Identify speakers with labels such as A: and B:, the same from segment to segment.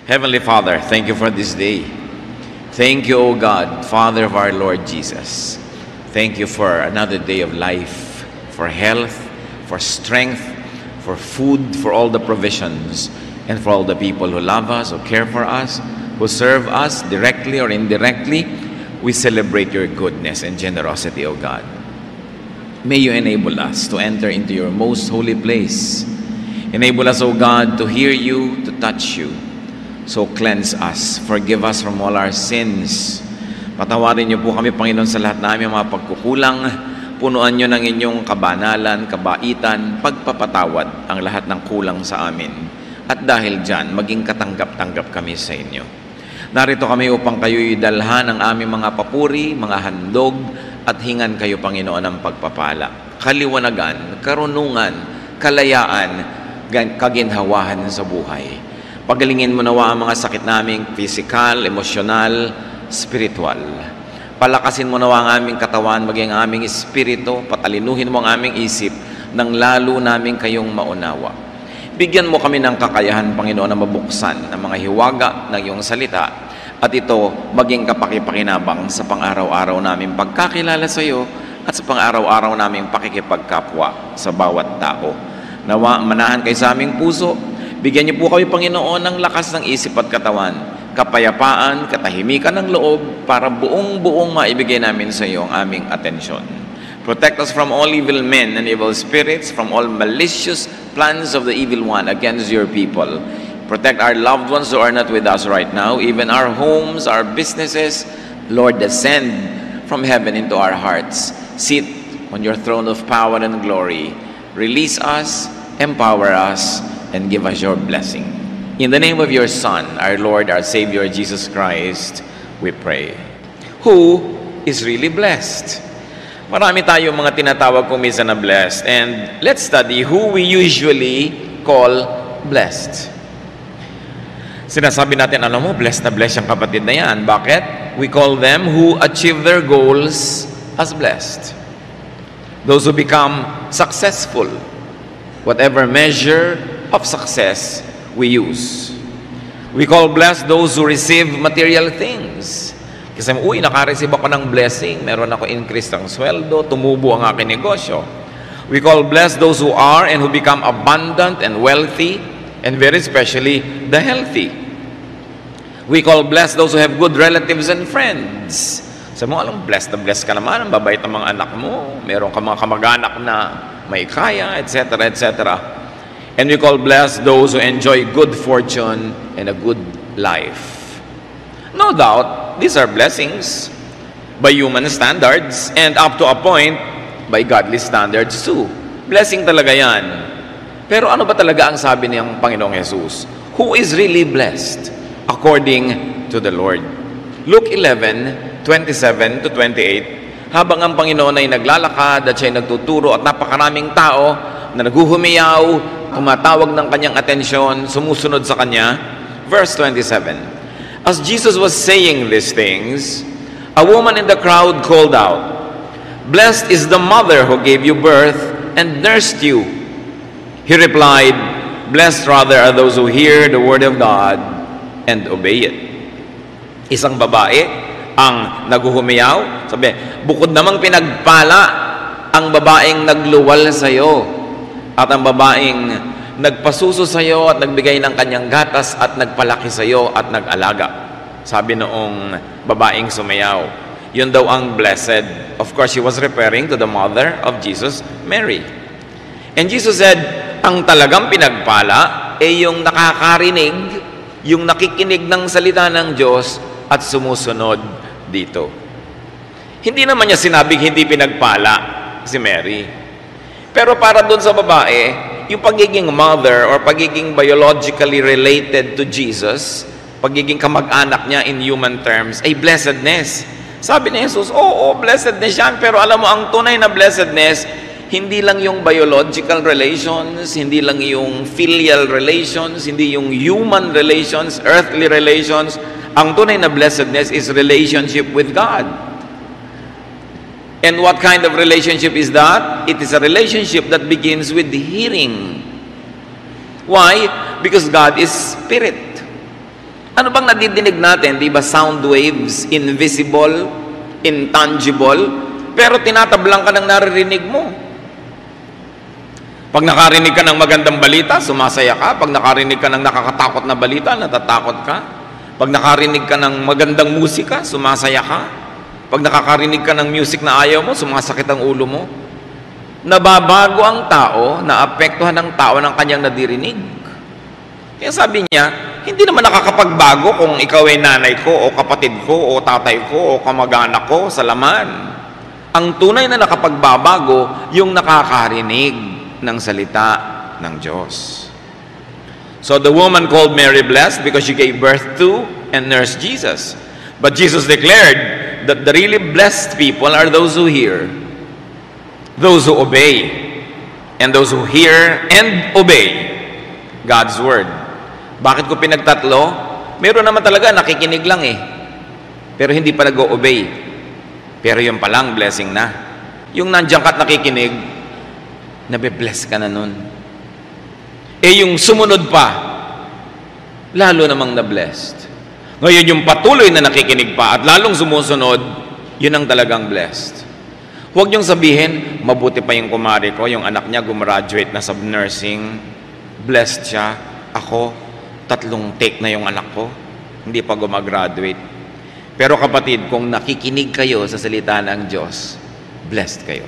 A: Heavenly Father, thank you for this day. Thank you, O God, Father of our Lord Jesus. Thank you for another day of life, for health, for strength, for food, for all the provisions, and for all the people who love us, who care for us, who serve us directly or indirectly. We celebrate your goodness and generosity, O God. May you enable us to enter into your most holy place. Enable us, O God, to hear you, to touch you. So cleanse us, forgive us from all our sins. Patawarin niyo po kami, Panginoon, sa lahat namin mga pagkukulang. Punuan niyo ng inyong kabanalan, kabaitan, pagpapatawad ang lahat ng kulang sa amin. At dahil dyan, maging katanggap-tanggap kami sa inyo. Narito kami upang kayo'y dalhan ng aming mga papuri, mga handog, at hingan kayo, Panginoon, ng pagpapala. Kaliwanagan, karunungan, kalayaan, kaginhawahan sa buhay. Pagalingin mo nawa ang mga sakit naming physical, emosyonal, spiritual. Palakasin mo nawa ang aming katawan, maging ang aming espiritu, patalinuhin mo ang aming isip, nang lalo namin kayong maunawa. Bigyan mo kami ng kakayahan, Panginoon, na mabuksan ang mga hiwaga ng iyong salita, at ito maging kapakipakinabang sa pang-araw-araw namin pagkakilala sa iyo at sa pang-araw-araw namin pakikipagkapwa sa bawat tao. Nawa, manahan kayo sa aming puso. Bigyan niyo po kami, Panginoon, ng lakas ng isip at katawan, kapayapaan, katahimikan ng loob, para buong-buong maibigay namin sa iyo ang aming atensyon. Protect us from all evil men and evil spirits, from all malicious plans of the evil one against your people. Protect our loved ones who are not with us right now, even our homes, our businesses. Lord, descend from heaven into our hearts. Sit on your throne of power and glory. Release us, empower us, and give us your blessing. In the name of your Son, our Lord, our Savior, Jesus Christ, we pray. Who is really blessed? Marami tayong mga tinatawag kung minsan na blessed. And let's study who we usually call blessed. Sinasabi natin, alam mo, blessed na blessed yung kapatid na yan. Bakit? We call them who achieve their goals as blessed. Those who become successful. Whatever measure of success we use. We call blessed those who receive material things. Kasi, naka-receive ako ng blessing, meron ako increase ng sweldo, tumubo ang aking negosyo. We call blessed those who are and who become abundant and wealthy, and very especially the healthy. We call blessed those who have good relatives and friends. Sabi mo, alam, blessed na blessed ka naman, ang babait ng mga anak mo, meron ka mga kamag-anak na may kaya, etc., etc. And we call blessed those who enjoy good fortune and a good life. No doubt, these are blessings by human standards and up to a point, by godly standards too. Blessing talaga yan. Pero ano ba talaga ang sabi niyang Panginoong Jesus? Who is really blessed according to the Lord? Luke 11:27 to 28, habang ang Panginoon ay naglalakad at siya'y nagtuturo at napakaraming tao na naguhumiyaw, tumatawag ng kanyang atensyon, sumusunod sa kanya. Verse 27, as Jesus was saying these things, a woman in the crowd called out, "Blessed is the mother who gave you birth and nursed you." He replied, "Blessed rather are those who hear the word of God and obey it." Isang babae ang naguhumiyaw. Sabi, bukod namang pinagpala ang babaeng nagluwal sa iyo at ang babaeng nagpasuso sa iyo at nagbigay ng kanyang gatas at nagpalaki sa iyo at nag-alaga. Sabi noong babaeng sumayaw, yun daw ang blessed. Of course, he was referring to the mother of Jesus, Mary. And Jesus said, ang talagang pinagpala ay yung nakakarinig, yung nakikinig ng salita ng Diyos at sumusunod dito. Hindi naman niya sinabing hindi pinagpala si Mary. Pero para doon sa babae, yung pagiging mother or pagiging biologically related to Jesus, pagiging kamag-anak niya in human terms, ay blessedness. Sabi ni Jesus, oo, blessedness yan, pero alam mo, ang tunay na blessedness, hindi lang yung biological relations, hindi lang yung filial relations, hindi yung human relations, earthly relations. Ang tunay na blessedness is relationship with God. And what kind of relationship is that? It is a relationship that begins with hearing. Why? Because God is spirit. Ano bang nadidinig natin? Di ba sound waves, invisible, intangible, pero tinatablang ka ng naririnig mo. Pag nakarinig ka ng magandang balita, sumasaya ka. Pag nakarinig ka ng nakakatakot na balita, natatakot ka. Pag nakarinig ka ng magandang musika, sumasaya ka. Pag nakakarinig ka ng music na ayaw mo, sumasakit ang ulo mo. Nababago ang tao, naapektuhan ng tao ng kanyang nadirinig. Kaya sabi niya, hindi naman nakakapagbago kung ikaw ay nanay ko, o kapatid ko, o tatay ko, o kamag-anak ko sa laman. Ang tunay na nakapagbabago, yung nakakarinig ng salita ng Diyos. So the woman called Mary blessed because she gave birth to and nursed Jesus. But Jesus declared that the really blessed people are those who hear, those who obey, and those who hear and obey God's word. Bakit ko pinagtatlo? Meron naman talaga nakikinig lang pero hindi pa nag-o-obey. Pero yung palang blessing na. Yung nandiyan ka't nakikinig, nabe-bless ka na nun. Yung sumunod pa, lalo namang na-blessed. Ngayon yung patuloy na nakikinig pa at lalong sumusunod, yun ang talagang blessed. Huwag niyong sabihin, mabuti pa yung kumari ko, yung anak niya gumraduate na sa nursing, blessed siya. Ako, 3 take na yung anak ko, hindi pa gumagraduate. Pero kapatid, kung nakikinig kayo sa salita ng Diyos, blessed kayo.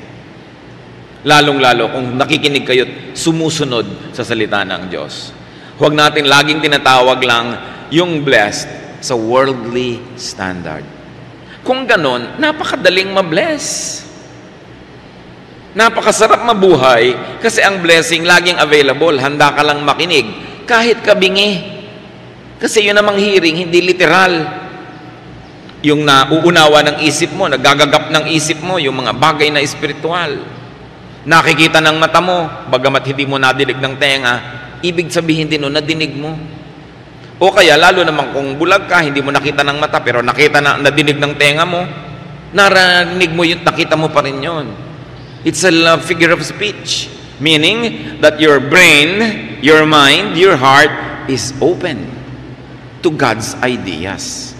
A: Lalong-lalo kung nakikinig kayo, sumusunod sa salita ng Diyos. Huwag natin laging tinatawag lang yung blessed sa worldly standard. Kung ganon, napakadaling ma-bless. Napakasarap mabuhay kasi ang blessing laging available. Handa ka lang makinig. Kahit kabingi. Kasi yun namang hearing, hindi literal. Yung nauunawa ng isip mo, nagagagap ng isip mo, yung mga bagay na espiritual. Nakikita ng mata mo, bagamat hindi mo nadinig ng tenga, ibig sabihin din nadinig mo. O kaya, lalo naman kung bulag ka, hindi mo nakita ng mata, pero nadinig ng tenga mo, narinig mo yun, nakita mo pa rin yun. It's a figure of speech, meaning that your brain, your mind, your heart is open to God's ideas,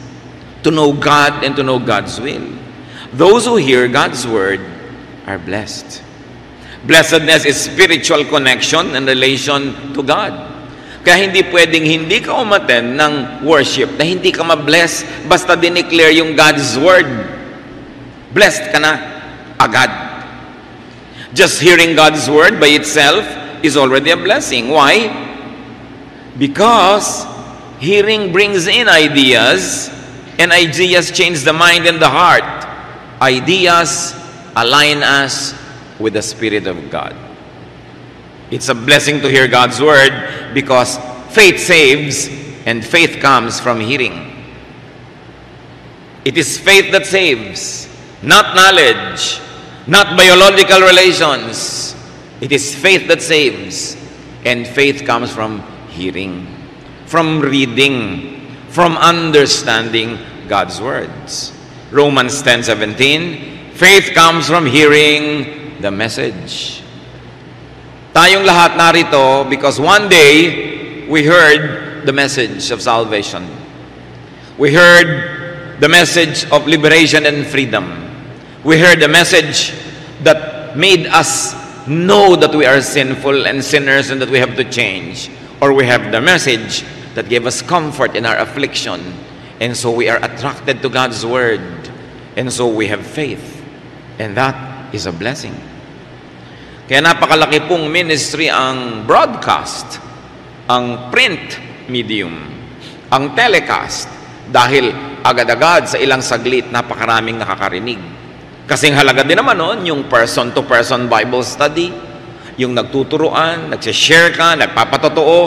A: to know God and to know God's will. Those who hear God's word are blessed. Blessedness is spiritual connection and relation to God. Kaya hindi pwedeng hindi ka umattend ng worship na hindi ka ma-bless basta dineclare yung God's word. Blessed ka na agad. Just hearing God's word by itself is already a blessing. Why? Because hearing brings in ideas, and ideas change the mind and the heart. Ideas align us with the Spirit of God. It's a blessing to hear God's word because faith saves and faith comes from hearing. It is faith that saves, not knowledge, not biological relations. It is faith that saves, and faith comes from hearing, from reading, from understanding God's words. Romans 10:17, faith comes from hearing the message. Tayong lahat narito because one day we heard the message of salvation. We heard the message of liberation and freedom. We heard the message that made us know that we are sinful and sinners and that we have to change. Or we have the message that gave us comfort in our affliction. And so we are attracted to God's word. And so we have faith. And that is a blessing. Kaya napakalaki pong ministry ang broadcast, ang print medium, ang telecast, dahil agad-agad sa ilang saglit napakaraming nakakarinig. Kasing halaga din naman nun yung person-to-person Bible study, yung nagtuturuan, nagsishare ka, nagpapatotoo,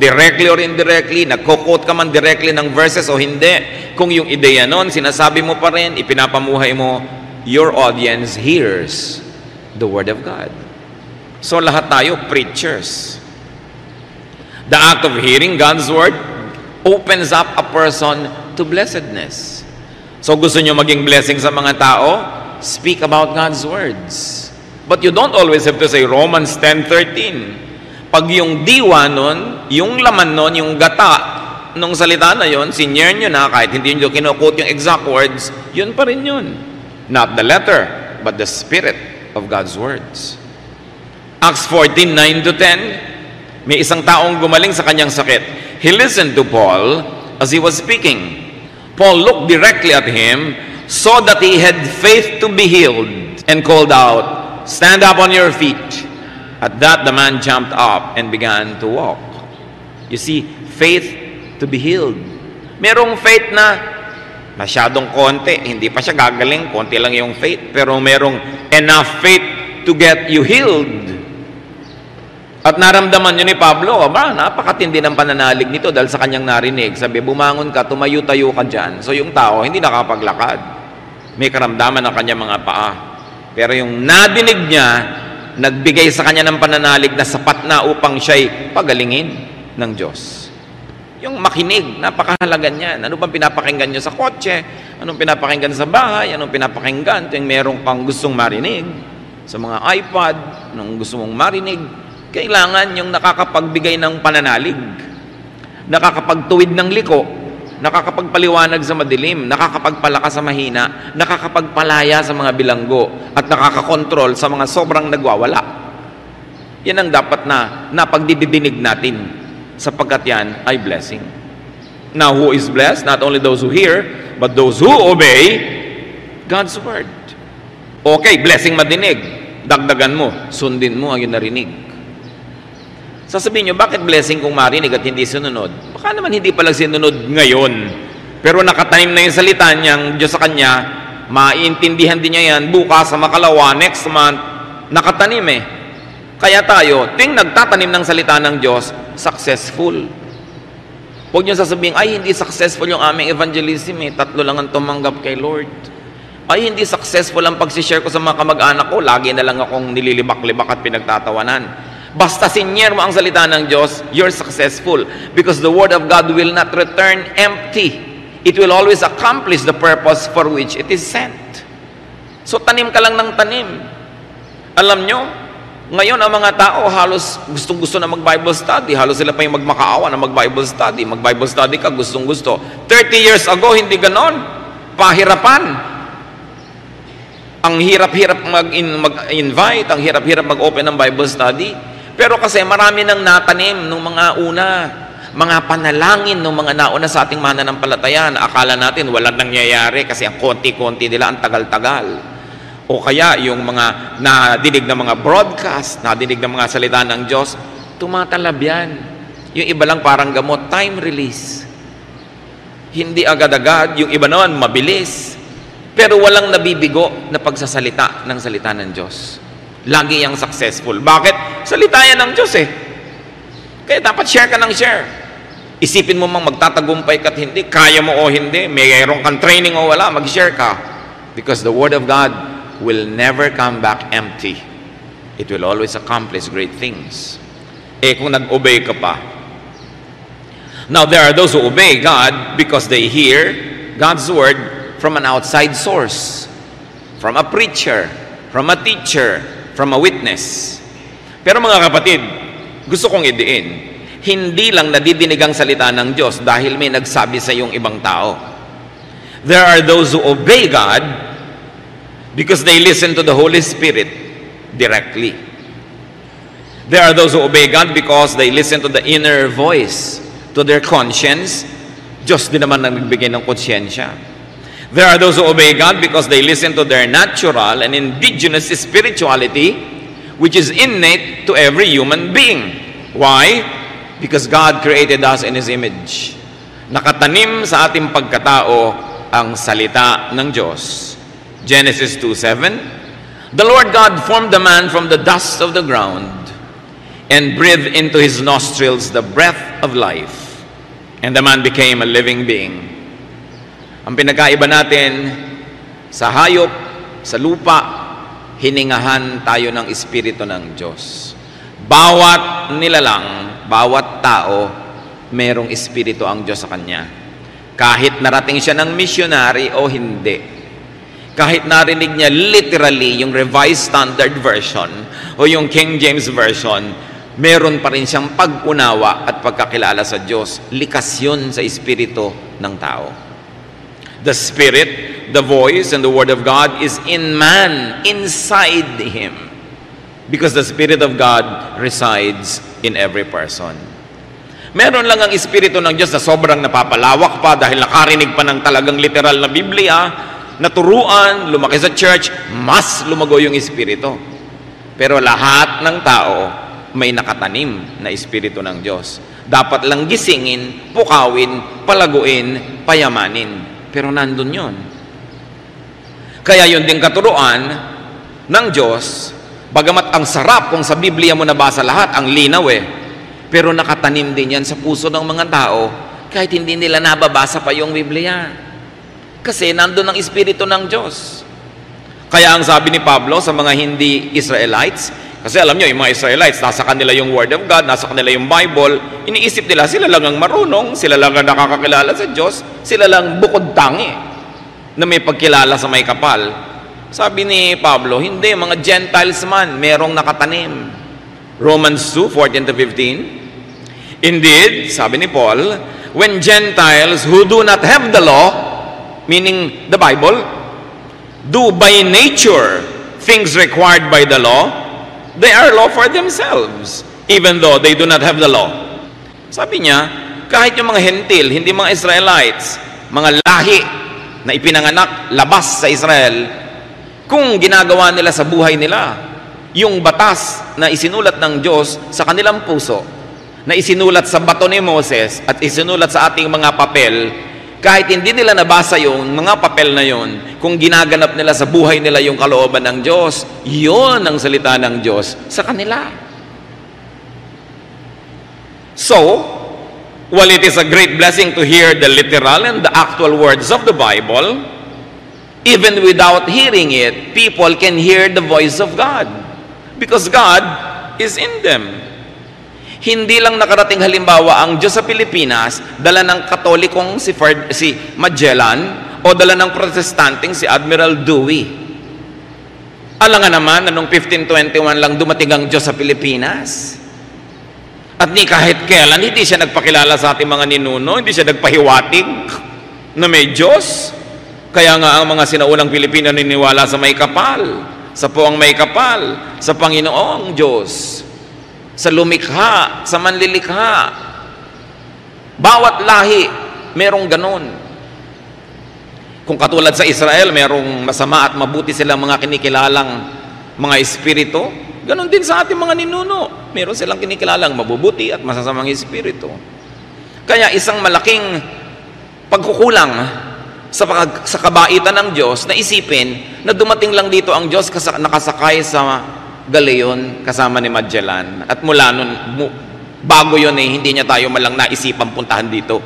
A: directly or indirectly, nagko-quote ka man directly ng verses o hindi. Kung yung ideya nun, sinasabi mo pa rin, ipinapamuhay mo, your audience hears the Word of God. So lahat tayo, preachers. The act of hearing God's Word opens up a person to blessedness. So gusto nyo maging blessing sa mga tao? Speak about God's words. But you don't always have to say Romans 10:13. Pag yung diwa nun, yung laman nun, yung gata, nung salita na yon, sinyer nyo na, kahit hindi nyo kinukot yung exact words, yun pa rin yun. Not the letter, but the spirit of God's words. Acts 14, 9-10, may isang taong gumaling sa kanyang sakit. He listened to Paul as he was speaking. Paul looked directly at him, saw that he had faith to be healed, and called out, "Stand up on your feet." At that, the man jumped up and began to walk. You see, faith to be healed. Merong faith na masyadong konti, hindi pa siya gagaling, konti lang yung faith, pero merong enough faith to get you healed. At naramdaman nyo ni Pablo, napakatindi ng pananalig nito dahil sa kanyang narinig. Sabi, bumangon ka, tumayo-tayo ka dyan. So yung tao, hindi nakapaglakad. May karamdaman ng kanyang mga paa. Pero yung nadinig niya, nagbigay sa kanya ng pananalig na sapat na upang siya'y pagalingin ng Diyos. Yung makinig, napakahalaga niyan. Ano bang pinapakinggan nyo sa kotse? Anong pinapakinggan sa bahay? Anong pinapakinggan? Yung meron kang gustong marinig sa mga iPad, anong gusto mong marinig? Kailangan yung nakakapagbigay ng pananalig, nakakapagtuwid ng liko, nakakapagpaliwanag sa madilim, nakakapagpalakas sa mahina, nakakapagpalaya sa mga bilanggo, at nakakakontrol sa mga sobrang nagwawala. Yan ang dapat na napagdidinig natin, sapagkat yan ay blessing. Now, who is blessed? Not only those who hear, but those who obey God's word. Okay, blessing madinig. Dagdagan mo, sundin mo ang iyong narinig. Sasabihin nyo, bakit blessing kung marinig at hindi sinunod? Baka naman hindi palang sinunod ngayon. Pero nakatanim na yung salita niyang Diyos sa kanya, maiintindihan din niya yan bukas sa makalawa, next month, nakatanim eh. Kaya tayo, ting nagtatanim ng salita ng Diyos, successful. Huwag niyo sasabihin, ay hindi successful yung aming evangelism eh, 3 lang ang tumanggap kay Lord. Ay hindi successful ang pagsishare ko sa mga kamag-anak ko, lagi na lang akong nililibak-libak at pinagtatawanan. Basta sinyer mo ang salita ng Diyos, you're successful. Because the Word of God will not return empty. It will always accomplish the purpose for which it is sent. So tanim ka lang ng tanim. Alam nyo, ngayon ang mga tao halos gustong-gusto na mag-Bible study. Halos sila pa yung magmakaawa na mag-Bible study. Mag-Bible study ka, gustong-gusto. 30 years ago, hindi ganon. Pahirapan. Ang hirap-hirap mag-invite, ang hirap-hirap mag-open ng Bible study. Pero kasi marami nang natanim nung mga una, mga panalangin nung mga nauna sa ating mananampalataya na akala natin walang nangyayari kasi ang konti-konti nila, ang tagal-tagal. O kaya yung mga nadinig na mga broadcast, nadinig na mga salita ng Diyos, tumatalab yan. Yung iba lang parang gamot, time release. Hindi agad-agad, yung iba naman mabilis. Pero walang nabibigo na pagsasalita ng salita ng Diyos. Lagi yung successful. Bakit? Salita yan ng Diyos eh. Kaya dapat share ka ng share. Isipin mo mang magtatagumpay ka't hindi, kaya mo o hindi, mayroon kang training o wala, mag-share ka. Because the Word of God will never come back empty. It will always accomplish great things. Eh kung nag-obey ka pa. Now there are those who obey God because they hear God's Word from an outside source. From a preacher, from a teacher, from a witness. Pero mga kapatid, gusto kong idiin, hindi lang nadidinig ang salita ng Diyos dahil may nagsabi sa iyong ibang tao. There are those who obey God because they listen to the Holy Spirit directly. There are those who obey God because they listen to the inner voice, to their conscience. Diyos din naman ang nagbigay ng konsyensya. There are those who obey God because they listen to their natural and indigenous spirituality, which is innate to every human being. Why? Because God created us in His image. Nakatanim sa ating pagkatao ang salita ng Diyos. Genesis 2:7, the Lord God formed the man from the dust of the ground and breathed into his nostrils the breath of life, and the man became a living being. Ang pinagkaiba natin sa hayop, sa lupa, hiningahan tayo ng Espiritu ng Diyos. Bawat nilalang, bawat tao, merong Espiritu ang Diyos sa kanya. Kahit narating siya ng missionary o hindi. Kahit narinig niya literally yung Revised Standard Version o yung King James Version, meron pa rin siyang pag-unawa at pagkakilala sa Diyos. Likas yun sa espiritu ng tao. The Spirit, the voice, and the Word of God is in man, inside him. Because the Spirit of God resides in every person. Meron lang ang Espiritu ng Diyos na sobrang napapalawak pa dahil nakarinig pa ng talagang literal na Biblia, naturuan, lumaki sa church, mas lumago yung Espiritu. Pero lahat ng tao may nakatanim na Espiritu ng Diyos. Dapat lang gisingin, pukawin, palaguin, payamanin. Pero nandun yun. Kaya yun din katuruan ng Diyos, bagamat ang sarap kung sa Biblia mo nabasa lahat, ang linaw pero nakatanim din yan sa puso ng mga tao kahit hindi nila nababasa pa yung Biblia. Kasi nandun ang Espiritu ng Diyos. Kaya ang sabi ni Pablo sa mga hindi Israelites, kasi alam nyo, yung mga Israelites, nasa kanila yung Word of God, nasa kanila yung Bible, iniisip nila, sila lang ang marunong, sila lang ang nakakakilala sa Diyos, sila lang bukod tangi na may pagkilala sa may kapal. Sabi ni Pablo, hindi, mga Gentiles man, merong nakatanim. Romans 2:14-15. Indeed, sabi ni Paul, when Gentiles who do not have the law, meaning the Bible, do by nature things required by the law, they are law for themselves, even though they do not have the law. Sabi niya, kahit yung mga hentil, hindi mga Israelites, mga lahi na ipinanganak labas sa Israel, kung ginagawa nila sa buhay nila yung batas na isinulat ng Diyos sa kanilang puso, na isinulat sa bato ni Moses at isinulat sa ating mga papel, kahit hindi nila nabasa yung mga papel na yon, kung ginaganap nila sa buhay nila yung kalooban ng Diyos, yon ang salita ng Diyos sa kanila. So, while it is a great blessing to hear the literal and the actual words of the Bible, even without hearing it, people can hear the voice of God because God is in them. Hindi lang nakarating halimbawa ang Diyos sa Pilipinas, dala ng Katolikong si Magellan o dala ng Protestanteng si Admiral Dewey. Alangan naman na noong 1521 lang dumating ang Diyos sa Pilipinas. At ni kahit kailan, hindi siya nagpakilala sa ating mga ninuno, hindi siya nagpahiwatig na may Diyos. Kaya nga ang mga sinaunang Pilipino niniwala sa may kapal, sa puwang may kapal, sa Panginoong Diyos, sa lumikha, sa manlilikha. Bawat lahi, merong ganun. Kung katulad sa Israel, merong masama at mabuti silang mga kinikilalang mga espiritu, ganun din sa ating mga ninuno. Meron silang kinikilalang mabubuti at masasamang espiritu. Kaya isang malaking pagkukulang sa kabaitan ng Diyos na isipin na dumating lang dito ang Diyos nakasakay sa galeon kasama ni Magellan. At mula nun, bago yun hindi niya tayo malang naisipang puntahan dito.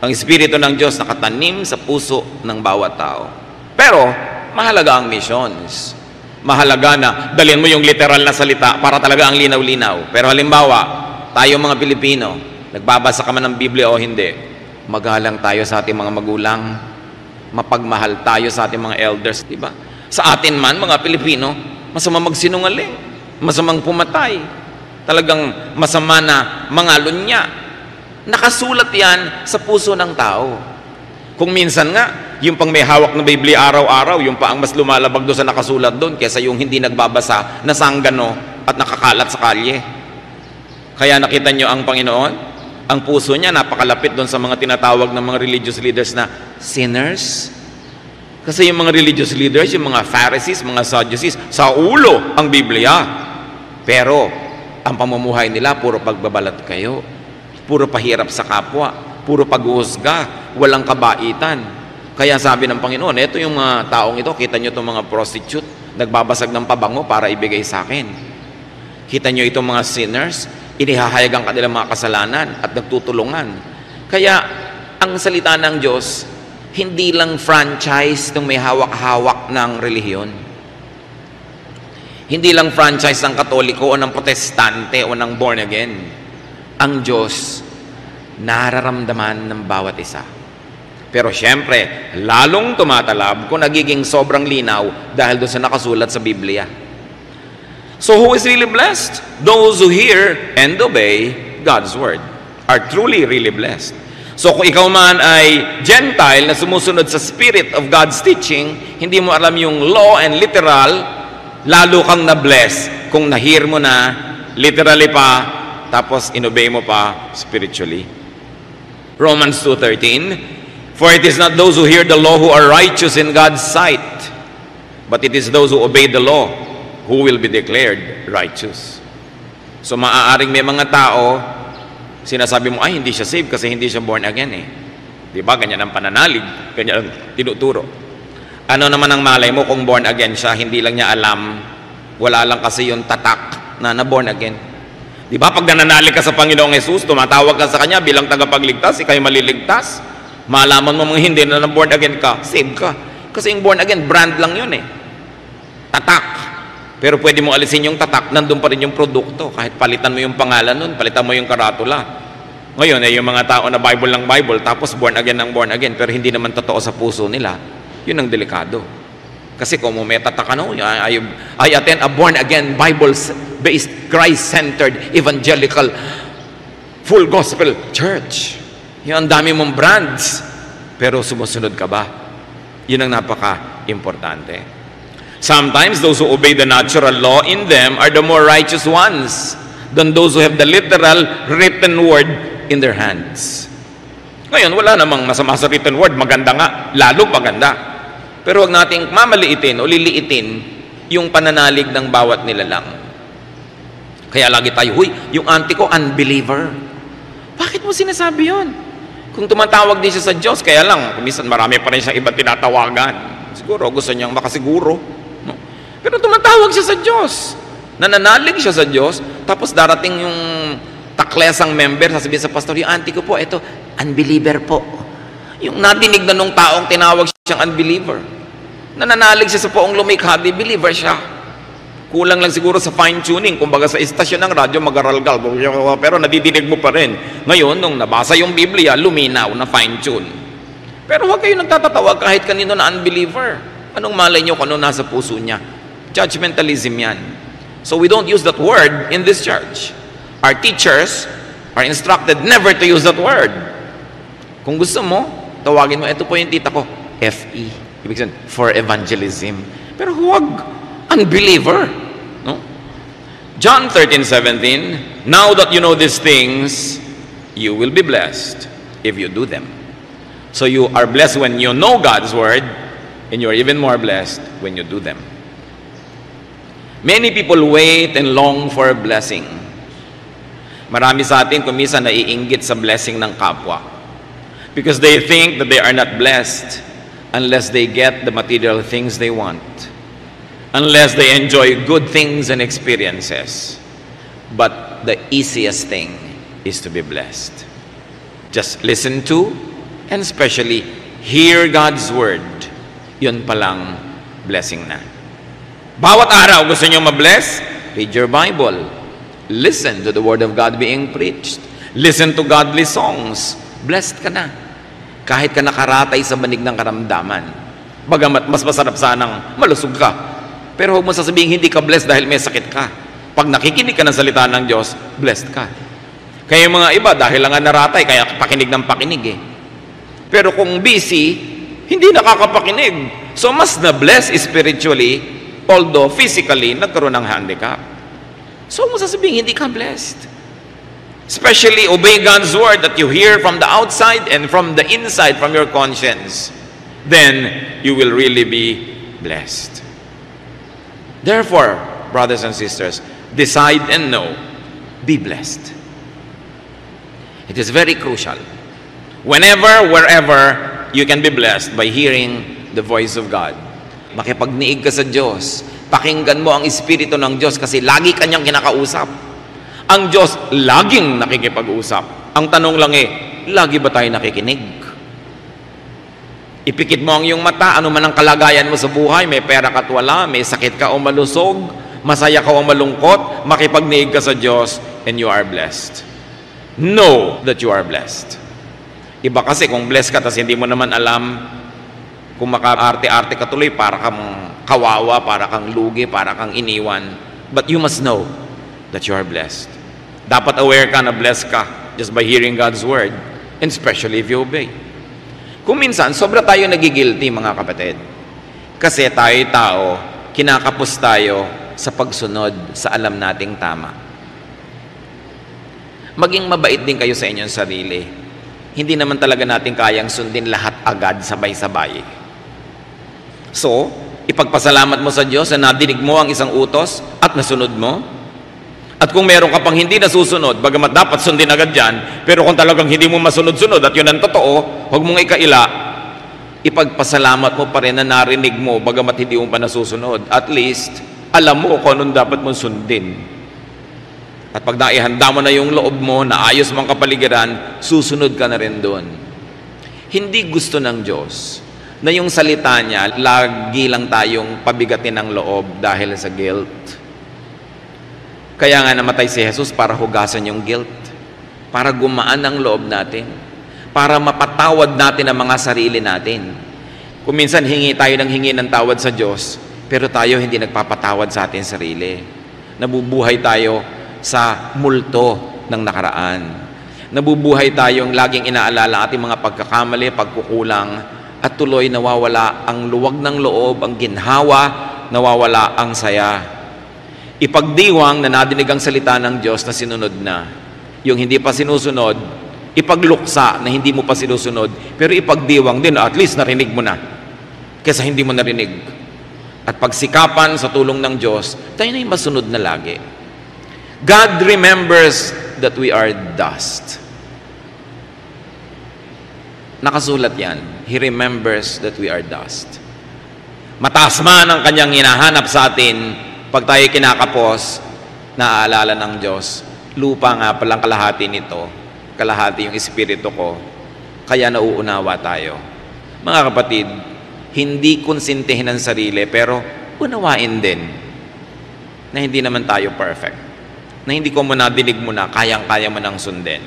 A: Ang Espiritu ng Diyos nakatanim sa puso ng bawat tao. Pero, mahalaga ang missions. Mahalaga na dalhin mo yung literal na salita para talaga ang linaw-linaw. Pero halimbawa, tayo mga Pilipino, nagbabasa ka man ng Biblia o hindi, magalang tayo sa ating mga magulang, mapagmahal tayo sa ating mga elders, di ba? Sa atin man, mga Pilipino, masama magsinungaling, masamang pumatay, talagang masama na mangalunya. Nakasulat yan sa puso ng tao. Kung minsan nga, yung pang may hawak na Biblia araw-araw, yung pa ang mas lumalabag doon sa nakasulat doon kaysa yung hindi nagbabasa, nasanggano at nakakalat sa kalye. Kaya nakita nyo ang Panginoon, ang puso niya napakalapit doon sa mga tinatawag ng mga religious leaders na sinners. Kasi yung mga religious leaders, yung mga Pharisees, mga Sadducees, sa ulo ang Biblia. Pero, ang pamumuhay nila, puro pagbabalat kayo. Puro pahirap sa kapwa. Puro pag-uusga. Walang kabaitan. Kaya sabi ng Panginoon, eto yung mga taong ito, kita nyo itong mga prostitute, nagbabasag ng pabango para ibigay sa akin. Kita nyo itong mga sinners, inihahayag ang kanilang mga kasalanan at nagtutulungan. Kaya, ang salita ng Diyos, hindi lang franchise ng may hawak-hawak ng relihiyon. Hindi lang franchise ng Katoliko o ng Protestante o ng born again. Ang Diyos, nararamdaman ng bawat isa. Pero syempre, lalong tumatalab kung nagiging sobrang linaw dahil doon sa nakasulat sa Biblia. So who is really blessed? Those who hear and obey God's word are truly really blessed. So kung ikaw man ay Gentile na sumusunod sa spirit of God's teaching, hindi mo alam yung law and literal, lalo kang na-bless kung na-hear mo na literally pa, tapos inobey mo pa spiritually. Romans 2:13, for it is not those who hear the law who are righteous in God's sight, but it is those who obey the law who will be declared righteous. So maaaring may mga tao, sinasabi mo, ay, hindi siya saved kasi hindi siya born again eh. Diba? Ganyan ang pananalig, ganyan ang tinuturo. Ano naman ang malay mo kung born again siya, hindi lang niya alam, wala lang kasi yung tatak na born again. Diba? Pag nananalig ka sa Panginoong Jesus, tumatawag ka sa Kanya bilang tagapagligtas, ikaw'y maliligtas. Malaman mo mga hindi na born again ka, saved ka. Kasi yung born again, brand lang yun eh. Tatak. Pero pwede mo alisin yung tatak, nandun pa rin yung produkto. Kahit palitan mo yung pangalan nun, palitan mo yung karatula. Ngayon, yung mga tao na Bible lang Bible, tapos born again ng born again, pero hindi naman totoo sa puso nila, yun ang delikado. Kasi kung may tatak, I attend a born again, Bible-based, Christ-centered, evangelical, full gospel church. Yung ang dami mong brands, pero sumusunod ka ba? Yun ang napaka-importante. Sometimes those who obey the natural law in them are the more righteous ones than those who have the literal written word in their hands. Ngayon, wala namang masama sa written word, maganda nga, lalo maganda. Pero huwag nating mamaliitin o liliitin yung pananalig ng bawat nilalang. Kaya lagi tayo, huy, yung auntie ko, unbeliever. Bakit mo sinasabi yun? Kung tumatawag din siya sa Diyos, kaya lang, minsan marami pa rin siyang iba tinatawagan. Siguro, gusto niyang makasiguro. Pero tumatawag siya sa Diyos. Nananalig siya sa Diyos, tapos darating yung taklesang member, sasabihin sa pastor, yung auntie ko po, ito, unbeliever po. Yung nadinig na nung taong tinawag siyang unbeliever. Nananalig siya sa poong lumikha, believer siya. Kulang lang siguro sa fine-tuning, kumbaga sa istasyon ng radyo, mag-aralgal, pero nadidinig mo pa rin. Ngayon, nung nabasa yung Biblia, luminaw na fine-tune. Pero huwag kayo nagtatatawag kahit kanino na unbeliever. Anong malay nyo kung ano nasa puso niya? Judgmentalism yan. So we don't use that word in this church. Our teachers are instructed never to use that word. Kung gusto mo, tawagin mo, ito po yung tita ko, FE. Ibig sabihin, for evangelism. Pero huwag, unbeliever. No? John 13:17, now that you know these things, you will be blessed if you do them. So you are blessed when you know God's word, and you are even more blessed when you do them. Many people wait and long for a blessing. Marami sa atin kumisa naiinggit sa blessing ng kapwa. Because they think that they are not blessed unless they get the material things they want. Unless they enjoy good things and experiences. But the easiest thing is to be blessed. Just listen to and especially hear God's word. Yun palang blessing na. Bawat araw gusto nyo ma-bless? Read your Bible. Listen to the Word of God being preached. Listen to godly songs. Blessed ka na. Kahit ka nakaratay sa banig ng karamdaman. Bagamat mas masarap sanang malusog ka. Pero huwag mo sasabihin hindi ka blessed dahil may sakit ka. Pag nakikinig ka ng salita ng Diyos, blessed ka. Kaya yung mga iba, dahil lang naratay, kaya pakinig ng pakinig eh. Pero kung busy, hindi nakakapakinig. So mas na-bless spiritually, although physically, nagkaroon ng handicap. So, mo sasabihin, hindi ka blessed. Especially, obey God's word that you hear from the outside and from the inside, from your conscience. Then, you will really be blessed. Therefore, brothers and sisters, decide and know, be blessed. It is very crucial. Whenever, wherever, you can be blessed by hearing the voice of God. Makipagniig ka sa Diyos. Pakinggan mo ang Espiritu ng Diyos kasi lagi kanyang kinakausap. Ang Diyos laging nakikipag-usap. Ang tanong lang lagi ba tayo nakikinig? Ipikit mo ang iyong mata, ano man ang kalagayan mo sa buhay, may pera ka at wala, may sakit ka o malusog, masaya ka o malungkot, makipagniig ka sa Diyos and you are blessed. Know that you are blessed. Iba kasi kung blessed ka tapos hindi mo naman alam, kung maka-arte-arte ka tuloy, para kang kawawa, para kang lugi, para kang iniwan, But you must know that you are blessed. Dapat aware ka na blessed ka just by hearing God's word, and especially if you obey. Kung minsan, sobra tayo nagigilty, mga kapatid. Kasi tayo tao, kinakapos tayo sa pagsunod sa alam nating tama. Maging mabait din kayo sa inyong sarili. Hindi naman talaga natin kayang sundin lahat agad sabay-sabay. So, ipagpasalamat mo sa Diyos na nadinig mo ang isang utos at nasunod mo. At kung meron ka pang hindi nasusunod, bagamat dapat sundin agad yan, pero kung talagang hindi mo masunod-sunod at yun ang totoo, huwag mong ikaila, ipagpasalamat mo pa rin na narinig mo, bagamat hindi mo pa nasusunod. At least, alam mo kung anong dapat mong sundin. At pag naihanda mo na yung loob mo, na ayos mong kapaligiran, susunod ka na rin doon. Hindi gusto ng Diyos na yung salita niya, lagi lang tayong pabigatin ng loob dahil sa guilt. Kaya nga namatay si Jesus para hugasan yung guilt, para gumaan ang loob natin, para mapatawad natin ang mga sarili natin. Kung minsan hingi tayo ng tawad sa Diyos, pero tayo hindi nagpapatawad sa ating sarili. Nabubuhay tayo sa multo ng nakaraan. Nabubuhay tayong laging inaalala ang ating mga pagkakamali, pagkukulang, at tuloy nawawala ang luwag ng loob, ang ginhawa, nawawala ang saya. Ipagdiwang na nadinig ang salita ng Diyos na sinunod na. Yung hindi pa sinusunod, ipagluksa na hindi mo pa sinusunod, pero ipagdiwang din, at least narinig mo na, kaysa hindi mo narinig. At pagsikapan sa tulong ng Diyos, tayo na yung masunod na lagi. God remembers that we are dust. Nakasulat yan. He remembers that we are dust. Mataas man ang kanyang hinahanap sa atin, pag tayo kinakapos, naaalala ng Diyos, lupa nga palang kalahati nito, kalahati yung espiritu ko, kaya nauunawa tayo. Mga kapatid, hindi konsintihin ang sarili, pero unawain din na hindi naman tayo perfect. Na hindi ko mo nadinig mo na, kayang-kaya mo nang sundin.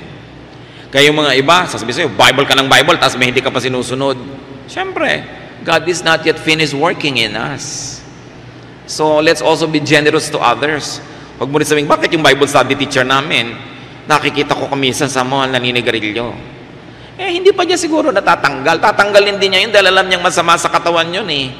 A: Kaya yung mga iba, sasabihin sa'yo, Bible ka ng Bible, tapos may hindi ka pa sinusunod. Siyempre, God is not yet finished working in us. So, let's also be generous to others. Huwag mo rin sabihin, bakit yung Bible study teacher namin, nakikita ko kamisan sa mall, naninigarilyo. Hindi pa niya siguro natatanggal. Tatanggalin din niya yun dahil alam niyang masama sa katawan yun eh.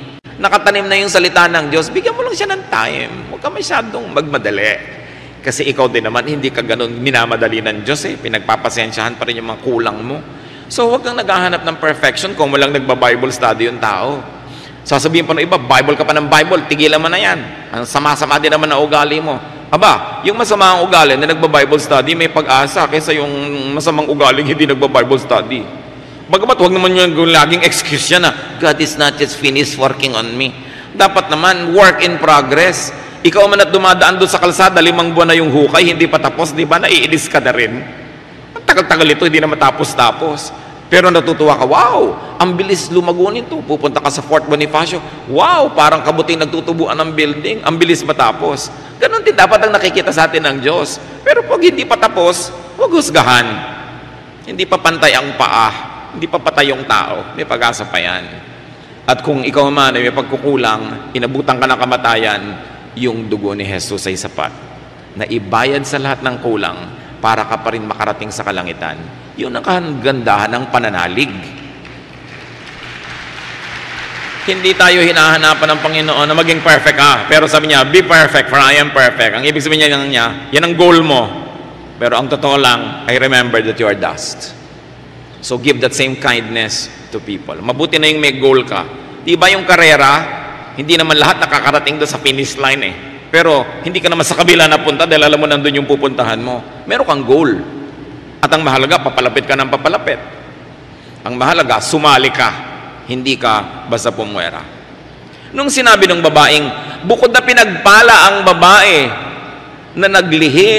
A: Nakatanim na yung salita ng Diyos, bigyan mo lang siya ng time. Huwag ka masyadong magmadali. Kasi ikaw din naman, hindi ka ganun minamadali ng Diyos eh. Pinagpapasensyahan pa rin yung mga kulang mo. So, huwag kang naghahanap ng perfection kung walang nagba-Bible study yung tao. Sasabihin pa ng iba, Bible ka pa ng Bible, tigilan mo na yan. Ang sama-sama din naman na ugali mo. Aba, yung masama ang ugali na nagba-Bible study, may pag-asa kaysa yung masamang ugaling hindi nagba-Bible study. Bagamat huwag naman yung laging excuse yan na, God is not just finished working on me. Dapat naman, work in progress. Ikaw man at dumadaan doon sa kalsada, 5 buwan na yung hukay, hindi pa tapos, di ba? Naiinis ka na rin. Ang tagal-tagal ito, hindi na matapos-tapos. Pero natutuwa ka, wow, ang bilis lumago nito. Pupunta ka sa Fort Bonifacio, wow, parang kabuting nagtutubuan ng building, ang bilis matapos. Ganon din dapat ang nakikita sa atin ng Diyos. Pero pag hindi pa tapos, huwag husgahan. Hindi pa pantay ang paa, hindi pa patay yung tao, may pag-asa pa yan. At kung ikaw man ay may pagkukulang, inabutan ka ng kamatayan, yung dugo ni Jesus ay sapat na ibayad sa lahat ng kulang para ka pa rin makarating sa kalangitan. Yun ang kagandahan ng pananalig. Hindi tayo hinahanapan ng Panginoon na maging perfect ka. Pero sabi niya, be perfect for I am perfect. Ang ibig sabihin niya, yan ang goal mo. Pero ang totoo lang, I remember that you are dust. So give that same kindness to people. Mabuti na yung may goal ka. Di ba yung karera, hindi naman lahat nakakarating doon sa finish line eh. Pero hindi ka naman sa kabila napunta dahil alam mo nandun yung pupuntahan mo. Meron kang goal. At ang mahalaga, papalapit ka ng papalapit. Ang mahalaga, sumali ka. Hindi ka basta pumwera. Nung sinabi ng babaeng, bukod na pinagpala ang babae na naglihi,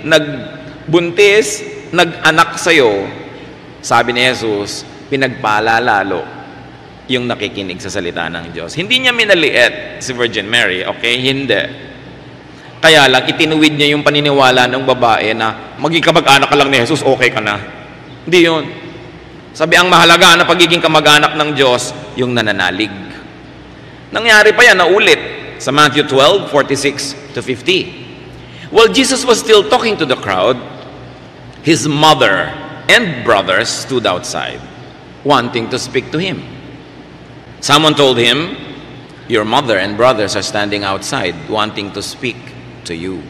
A: nagbuntis, nag-anak sa'yo, sabi ni Jesus, pinagpala lalo yung nakikinig sa salita ng Diyos. Hindi niya minaliit si Virgin Mary, okay? Hindi. Kaya lang, itinuwid niya yung paniniwala ng babae na maging kamag-anak ka lang ni Jesus, okay ka na. Hindi yun. Sabi, ang mahalaga na pagiging kamag-anak ng Diyos, yung nananalig. Nangyari pa yan, naulit. Sa Matthew 12:46, to 50. While Jesus was still talking to the crowd, his mother and brothers stood outside, wanting to speak to him. Someone told him, "Your mother and brothers are standing outside, wanting to speak to you."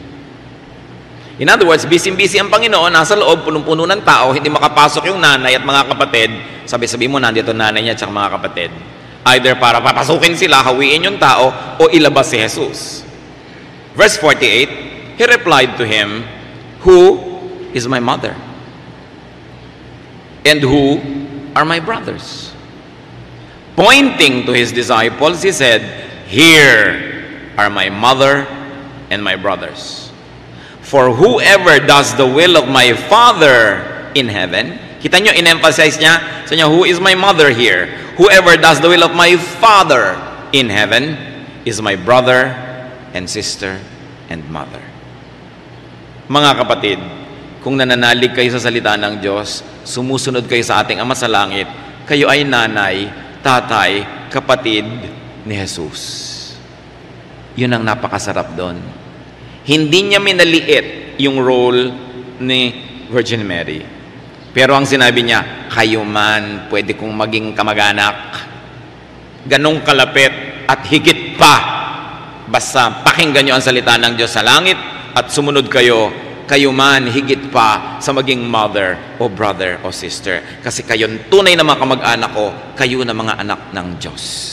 A: In other words, busy-busy ang Panginoon, nasa loob, punong-puno ng tao, hindi makapasok yung nanay at mga kapatid. Sabi-sabi mo, nandito nanay niya at mga kapatid. Either para papasukin sila, hawiin yung tao, o ilabas si Jesus. Verse 48, he replied to him, "Who is my mother? And who are my brothers?" Pointing to his disciples, he said, "Here are my mother and my brothers. For whoever does the will of my Father in heaven," kita nyo, in-emphasize niya, sa niya, who is my mother here? "Whoever does the will of my Father in heaven is my brother and sister and mother." Mga kapatid, kung nananalig kayo sa salita ng Diyos, sumusunod kayo sa ating Ama sa Langit, kayo ay nanay, tatay, kapatid ni Jesus. Yun ang napakasarap doon. Hindi niya minaliit yung role ni Virgin Mary. Pero ang sinabi niya, kayo man pwede kong maging kamag-anak. Ganong kalapit at higit pa. Basta pakinggan niyo ang salita ng Diyos sa langit at sumunod kayo, kayo man higit pa sa maging mother o brother o sister. Kasi kayo tunay na mga kamag-anak ko, kayo na mga anak ng Diyos.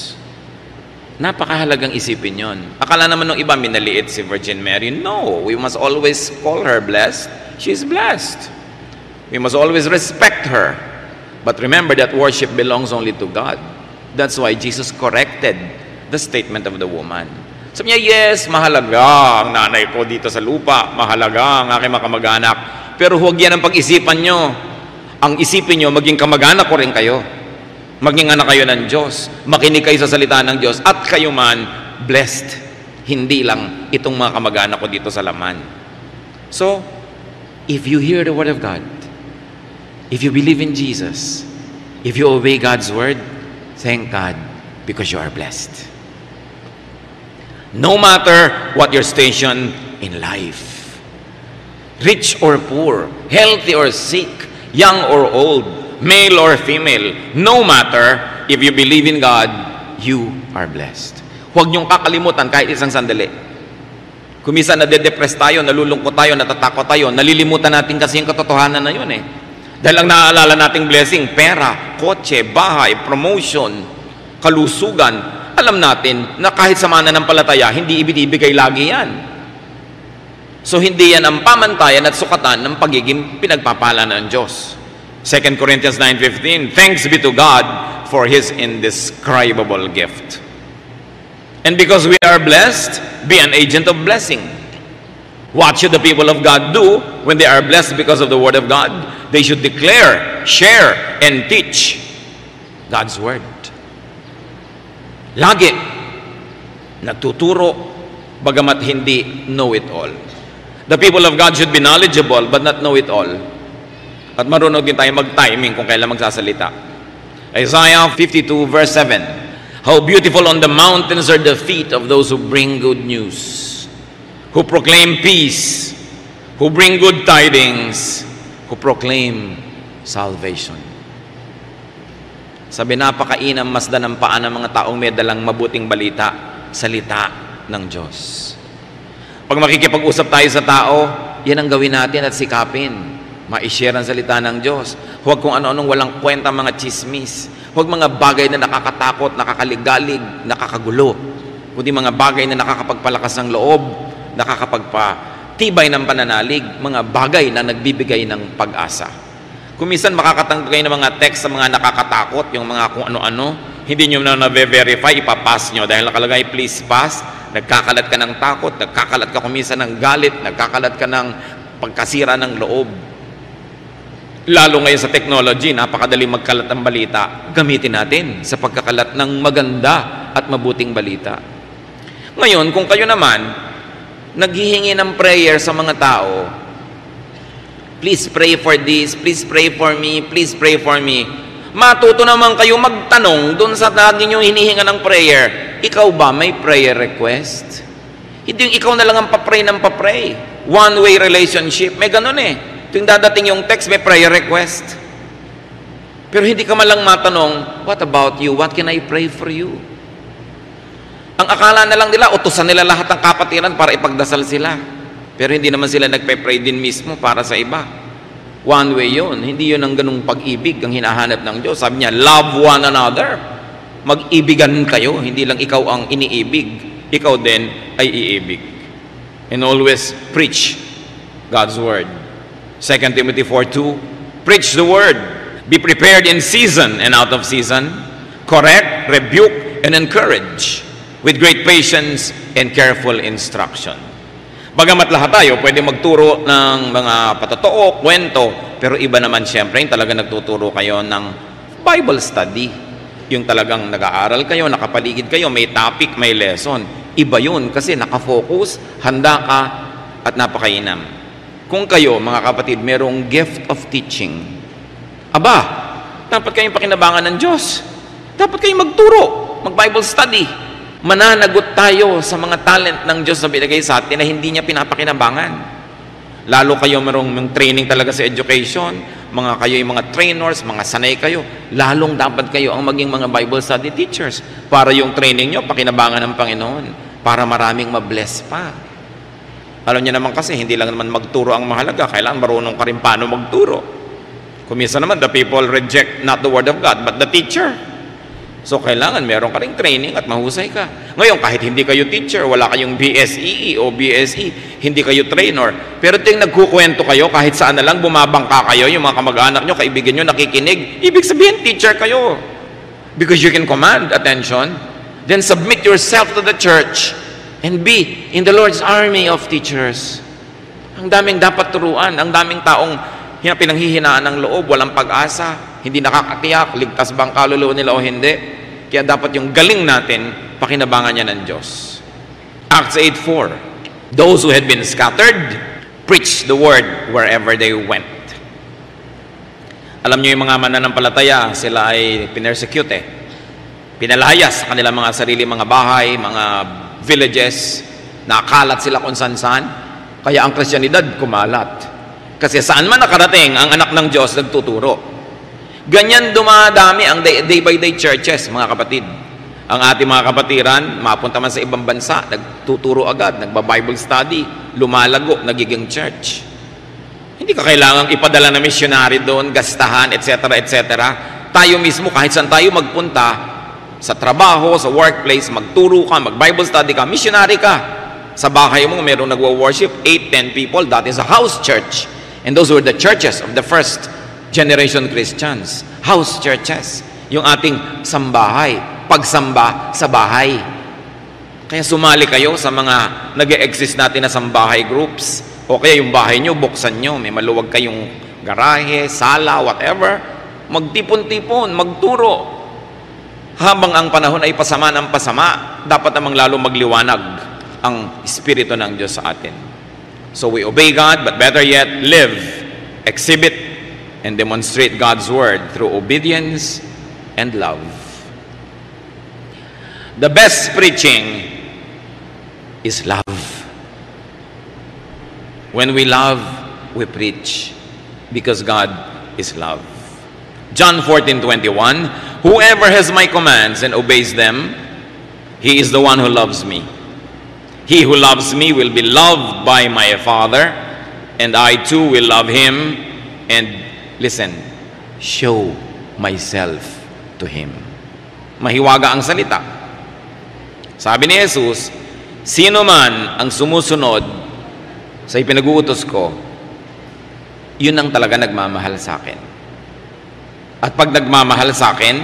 A: Napakahalagang isipin yon. Akala naman ng iba minaliit si Virgin Mary. No, we must always call her blessed. She's blessed. We must always respect her. But remember that worship belongs only to God. That's why Jesus corrected the statement of the woman. Sabi niya, yes, mahalaga ang nanay ko dito sa lupa. Mahalaga ang aking mga kamag-anak. Pero huwag yan ang pag-isipan nyo. Ang isipin nyo, maging kamag-anak ko rin kayo. Maging anak kayo ng Diyos, makinig kayo sa salita ng Diyos, at kayo man, blessed. Hindi lang itong mga kamag-anak ko dito sa laman. So, if you hear the Word of God, if you believe in Jesus, if you obey God's Word, thank God because you are blessed. No matter what your station in life, rich or poor, healthy or sick, young or old, male or female, no matter, if you believe in God, you are blessed. Huwag niyong kakalimutan kahit isang sandali. Kuminsan nade-depress tayo, nalulungkot tayo, natatakot tayo, nalilimutan natin kasi yung katotohanan na yun eh. Dahil ang naaalala nating blessing, pera, kotse, bahay, promotion, kalusugan, alam natin na kahit sa mananampalataya, hindi ibinibigay lagi yan. So hindi yan ang pamantayan at sukatan ng pagiging pinagpapala ng Diyos. 2 Corinthians 9:15, thanks be to God for His indescribable gift. And because we are blessed, be an agent of blessing. What should the people of God do when they are blessed because of the Word of God? They should declare, share, and teach God's Word. Lagi nagtuturo, bagamat hindi know-it-all. The people of God should be knowledgeable but not know-it-all. At marunong din tayo mag-timing kung kailan magsasalita. Isaiah 52 verse 7, how beautiful on the mountains are the feet of those who bring good news, who proclaim peace, who bring good tidings, who proclaim salvation. Sabi, napakainam masdan ang paa ng mga taong may dalang mabuting balita, salita ng Diyos. Pag makikipag-usap tayo sa tao, yan ang gawin natin at sikapin. Ma-share ang salita ng Diyos. Huwag kung ano-anong walang kwenta mga chismis. Huwag mga bagay na nakakatakot, nakakaligalig, nakakagulo. Kundi mga bagay na nakakapagpalakas ng loob, nakakapagpatibay ng pananalig, mga bagay na nagbibigay ng pag-asa. Kung minsan makakatanggap kayo ng mga text sa mga nakakatakot, yung mga kung ano-ano, hindi nyo na na-verify, ipapass nyo. Dahil nakalagay, please pass, nagkakalat ka ng takot, nagkakalat ka kuminsan ng galit, nagkakalat ka ng pagkasira ng loob. Lalo ngayon sa technology, napakadali magkalat ng balita. Gamitin natin sa pagkakalat ng maganda at mabuting balita. Ngayon, kung kayo naman, naghihingi ng prayer sa mga tao, please pray for this, please pray for me, please pray for me. Matuto naman kayo magtanong doon sa ninyong hinihinga ng prayer, ikaw ba may prayer request? Hindi yung ikaw na lang ang papray ng papray. One-way relationship. May ganun eh. Tuwing dadating yung text, may prayer request. Pero hindi ka malang matanong, what about you? What can I pray for you? Ang akala na lang nila, utusan nila lahat ng kapatiran para ipagdasal sila. Pero hindi naman sila nagpe-pray din mismo para sa iba. One way yun. Hindi yun ang ganung pag-ibig ang hinahanap ng Diyos. Sabi niya, love one another. Mag-ibigan kayo. Hindi lang ikaw ang iniibig. Ikaw din ay iibig. And always preach God's word. 2 Timothy 4:2, preach the word. Be prepared in season and out of season. Correct, rebuke, and encourage with great patience and careful instruction. Bagamat lahat tayo pwede magturo ng mga patotoo, kwento, pero iba naman siyempre yung talaga nagtuturo kayo ng Bible study. Yung talagang nag-aaral kayo, nakapaligid kayo, may topic, may lesson. Iba yun kasi nakafocus, handa ka, at napakainam. Kung kayo, mga kapatid, merong gift of teaching, aba, dapat kayong pakinabangan ng Diyos. Dapat kayong magturo, mag-Bible study. Mananagot tayo sa mga talent ng Diyos na binigay sa atin na hindi niya pinapakinabangan. Lalo kayo merong training talaga sa education, kayo yung mga trainers, mga sanay kayo, lalong dapat kayo ang maging mga Bible study teachers para yung training nyo, pakinabangan ng Panginoon, para maraming mabless pa. Alam niyo naman kasi, hindi lang naman magturo ang mahalaga, kailangan marunong ka rin paano magturo. Kumisa naman, the people reject not the word of God, but the teacher. So, kailangan meron ka ring training at mahusay ka. Ngayon, kahit hindi kayo teacher, wala kayong BSEE o BSE, hindi kayo trainer, pero ting nagkukwento kayo, kahit saan na lang bumabangka kayo, yung mga kamag-anak nyo, kaibigan nyo, nakikinig, ibig sabihin, teacher kayo. Because you can command attention, then submit yourself to the church and be in the Lord's army of teachers. Ang daming dapat turuan, ang daming taong pinanghihinaan ng loob, walang pag-asa, hindi nakakatiyak, ligtas bang kaluluwa nila o hindi. Kaya dapat yung galing natin, pakinabangan niya ng Diyos. Acts 8:4, those who had been scattered, preached the word wherever they went. Alam niyo yung mga mananampalataya, sila ay pinersecute eh. Pinalayas sa kanilang mga sarili, mga bahay, mga villages, nakalat sila kung saan-saan. Kaya ang Kristyanidad kumalat. Kasi saan man nakarating, ang anak ng Diyos nagtuturo. Ganyan dumadami ang day by day churches, mga kapatid. Ang ating mga kapatiran, mapunta man sa ibang bansa, nagtuturo agad, nagba-Bible study, lumalago, nagiging church. Hindi ka kailangang ipadala na missionary doon, gastahan, etc., etc. Tayo mismo, kahit saan tayo magpunta, sa trabaho, sa workplace, magturo ka, mag-Bible study ka, missionary ka. Sa bahay mo, mayroong nagwo-worship, 8-10 people, that is a house church. And those were the churches of the first generation Christians. House churches. Yung ating sambahay, pagsamba sa bahay. Kaya sumali kayo sa mga nag-e-exist natin na sambahay groups. O kaya yung bahay nyo, buksan nyo. May maluwag kayong garahe, sala, whatever. Magtipon-tipon, magturo. Habang ang panahon ay pasama ng pasama, dapat namang lalo magliwanag ang Espiritu ng Diyos sa atin. So we obey God, but better yet, live, exhibit, and demonstrate God's word through obedience and love. The best preaching is love. When we love, we preach, because God is love. John 14:21, whoever has my commands and obeys them, he is the one who loves me. He who loves me will be loved by my Father, and I too will love him, and listen, show myself to him. Mahiwaga ang salita. Sabi ni Jesus, sino man ang sumusunod sa ipinag-uutos ko, yun ang talaga nagmamahal sa akin. At pag nagmamahal sa akin,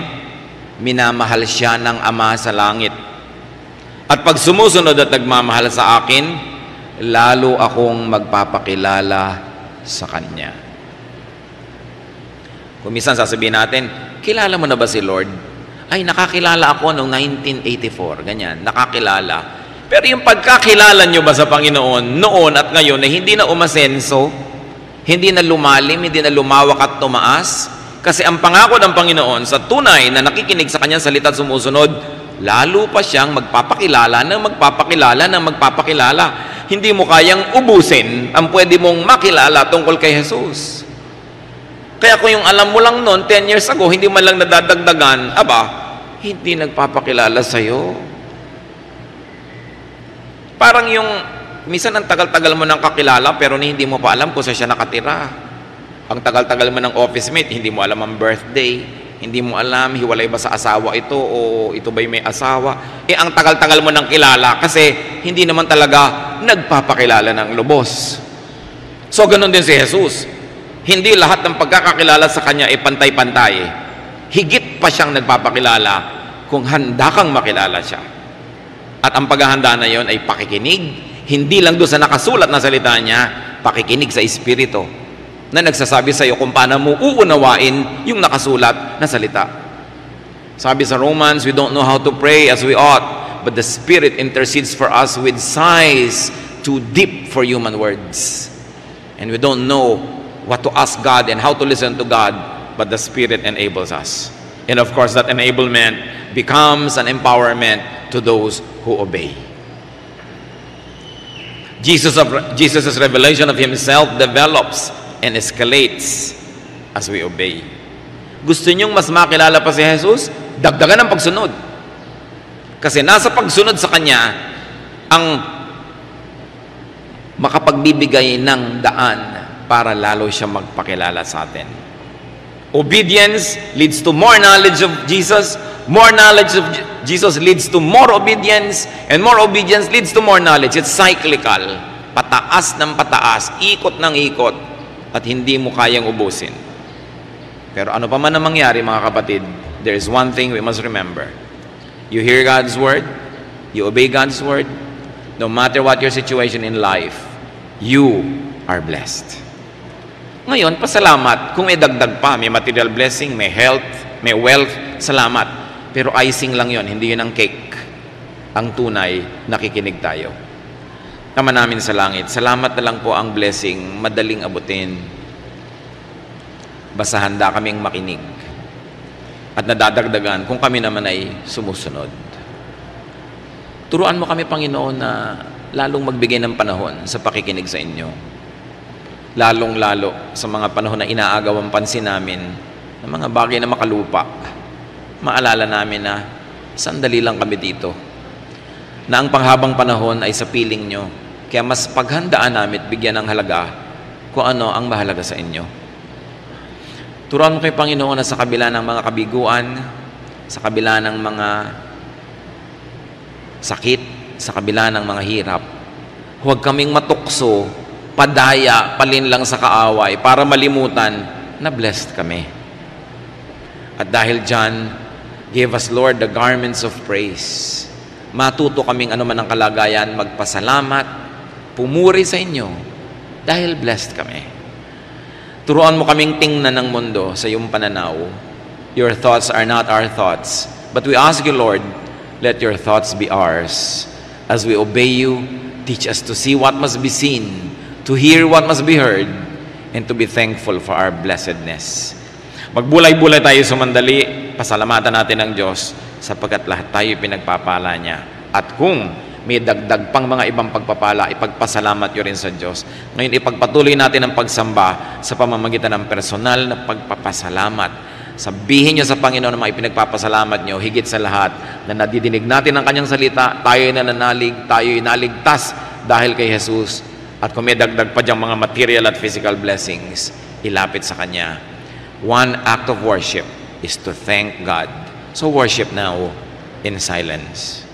A: minamahal siya ng Ama sa langit. At pag sumusunod at nagmamahal sa akin, lalo akong magpapakilala sa Kanya. Kung minsan sasabihin natin, kilala mo na ba si Lord? Ay, nakakilala ako noong 1984, ganyan, nakakilala. Pero yung pagkakilala nyo ba sa Panginoon, noon at ngayon, na hindi na umasenso, hindi na lumalim, hindi na lumawak at tumaas, kasi ang pangako ng Panginoon sa tunay na nakikinig sa Kanyang salita at sumusunod, lalo pa siyang magpapakilala ng magpapakilala ng magpapakilala. Hindi mo kayang ubusin ang pwede mong makilala tungkol kay Jesus. Kaya kung yung alam mo lang noon, 10 years ago, hindi man lang nadadagdagan, aba, hindi nagpapakilala sa'yo. Parang yung, minsan ang tagal-tagal mo nang kakilala, pero hindi mo pa alam kung saan siya nakatira. Ang tagal-tagal mo ng office mate, hindi mo alam ang birthday, hindi mo alam, hiwalay ba sa asawa ito, o ito ba'y may asawa. Ang tagal-tagal mo nang kilala, kasi hindi naman talaga nagpapakilala ng lubos. So, ganun din si Jesus. Hindi lahat ng pagkakakilala sa Kanya ay pantay-pantay. Higit pa siyang nagpapakilala kung handa kang makilala siya. At ang paghahanda na yon ay pakikinig. Hindi lang doon sa nakasulat na salita niya, pakikinig sa Espiritu na nagsasabi sa iyo kung paano mo uunawain yung nakasulat na salita. Sabi sa Romans, we don't know how to pray as we ought, but the Spirit intercedes for us with sighs too deep for human words. And we don't know what to ask God and how to listen to God, but the Spirit enables us. And of course, that enablement becomes an empowerment to those who obey. Jesus' revelation of Himself develops and escalates as we obey. Gusto niyong mas makilala pa si Jesus? Dagdagan ang pagsunod. Kasi nasa pagsunod sa Kanya ang makapagbibigay ng daan para lalo siya magpakilala sa atin. Obedience leads to more knowledge of Jesus. More knowledge of Jesus leads to more obedience. And more obedience leads to more knowledge. It's cyclical. Pataas ng pataas. Ikot ng ikot. At hindi mo kayang ubusin. Pero ano pa man ang mangyari, mga kapatid, there is one thing we must remember. You hear God's word. You obey God's word. No matter what your situation in life, you are blessed. Ngayon, pasalamat. Kung may dagdag pa, may material blessing, may health, may wealth, salamat. Pero icing lang yon, hindi yun ang cake. Ang tunay, nakikinig tayo. Ama namin sa langit, salamat na lang po ang blessing, madaling abutin. Basta handa kaming makinig. At nadadagdagan kung kami naman ay sumusunod. Turuan mo kami, Panginoon, na lalong magbigay ng panahon sa pakikinig sa inyo. Lalong-lalo sa mga panahon na inaagaw ang pansin namin ng mga bagay na makalupa. Maalala namin na sandali lang kami dito. Na ang panghabang panahon ay sa piling nyo. Kaya mas paghandaan namin at bigyan ng halaga kung ano ang mahalaga sa inyo. Turuan mo kay Panginoon na sa kabila ng mga kabiguan, sa kabila ng mga sakit, sa kabila ng mga hirap, huwag kaming matukso, padaya, palinlang sa kaaway, para malimutan na blessed kami. At dahil dyan, give us, Lord, the garments of praise. Matuto kaming anuman ang kalagayan, magpasalamat, pumuri sa inyo, dahil blessed kami. Turuan mo kaming tingnan ng mundo sa iyong pananaw. Your thoughts are not our thoughts, but we ask you, Lord, let your thoughts be ours. As we obey you, teach us to see what must be seen, to hear what must be heard, and to be thankful for our blessedness. Magbulay-bulay tayo sa mandali, pasalamatan natin ang Diyos sapagkat lahat tayo pinagpapala niya. At kung may dagdag pang mga ibang pagpapala, ipagpasalamat nyo rin sa Diyos. Ngayon, ipagpatuloy natin ang pagsamba sa pamamagitan ng personal na pagpapasalamat. Sabihin nyo sa Panginoon na mga ipinagpapasalamat nyo, higit sa lahat, na nadidinig natin ang Kanyang salita, tayo na nanalig, tayo naligtas dahil kay Jesus. At kung may dagdag pa diyang mga material at physical blessings, ilapit sa Kanya. One act of worship is to thank God. So worship now in silence.